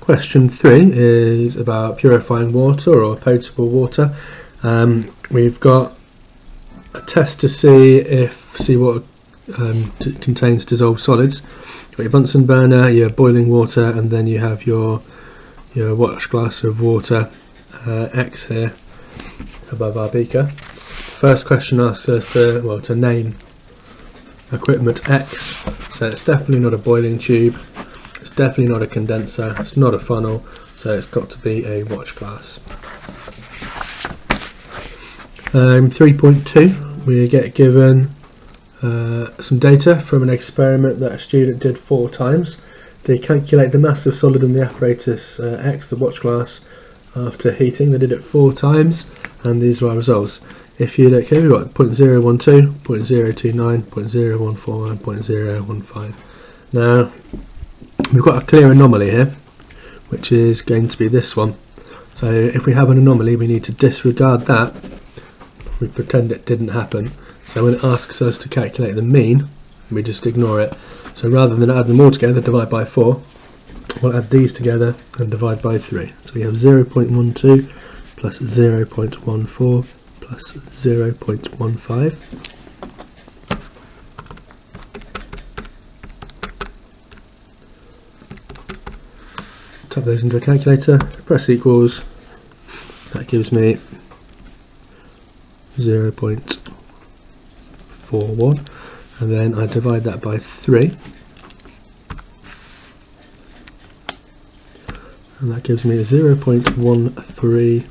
Question 3 is about purifying water or potable water. We've got a test to see if seawater contains dissolved solids. You've got your Bunsen burner, your boiling water, and then you have your watch glass of water, X here above our beaker. First question asks us to name equipment X. So it's definitely not a boiling tube, it's definitely not a condenser, it's not a funnel, so it's got to be a watch glass. 3.2, we get given some data from an experiment that a student did 4 times. They calculate the mass of solid in the apparatus X, the watch glass, after heating. They did it 4 times, and these are our results. If you look here, we've got 0.012, 0.029, 0.014 and 0.015. Now, we've got a clear anomaly here, which is going to be this one. So if we have an anomaly, we need to disregard that. We pretend it didn't happen. So when it asks us to calculate the mean, we just ignore it. So rather than add them all together, divide by 4, we'll add these together and divide by 3. So we have 0.12 plus 0.14 plus 0.15. Type those into a calculator, press equals, that gives me 0.41, and then I divide that by 3, and that gives me 0.136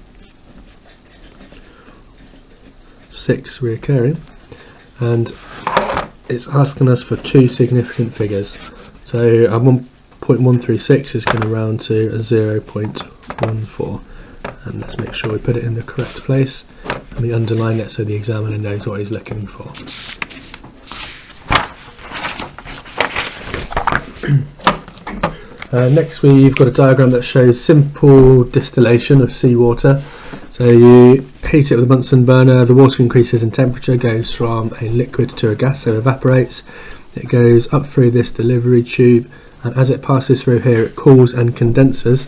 reoccurring, and it's asking us for 2 significant figures. So a 1.136 is going to round to a 0.14, and let's make sure we put it in the correct place, and we underline it so the examiner knows what he's looking for. Next we've got a diagram that shows simple distillation of seawater. So you heat it with a Bunsen burner, the water increases in temperature, goes from a liquid to a gas, so it evaporates. It goes up through this delivery tube, and as it passes through here it cools and condenses,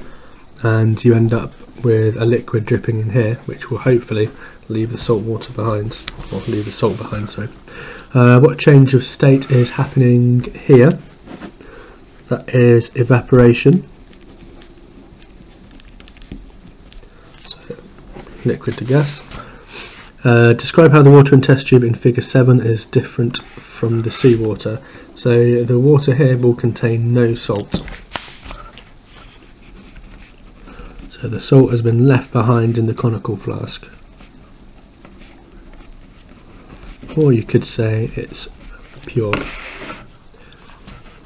and you end up with a liquid dripping in here, which will hopefully leave the salt water behind, or leave the salt behind, sorry. What change of state is happening here? That is evaporation. So, liquid to gas. Describe how the water in test tube in figure 7 is different from the seawater. So the water here will contain no salt. So the salt has been left behind in the conical flask. Or you could say it's pure.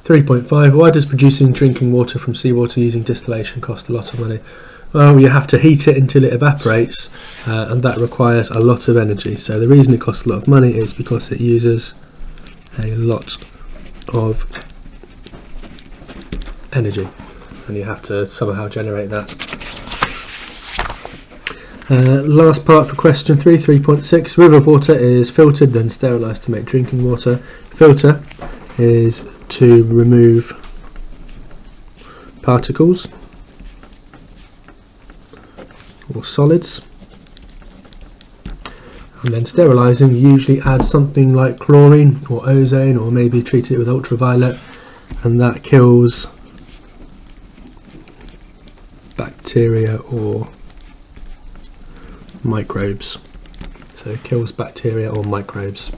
3.5. Why does producing drinking water from seawater using distillation cost a lot of money? Well, you have to heat it until it evaporates, and that requires a lot of energy. So the reason it costs a lot of money is because it uses a lot of energy, and you have to somehow generate that. Last part for question 3, 3.6. River water is filtered then sterilised to make drinking water. Filter is to remove particles or solids, and then sterilising usually adds something like chlorine or ozone, or maybe treat it with ultraviolet, and that kills bacteria or microbes. So it kills bacteria or microbes.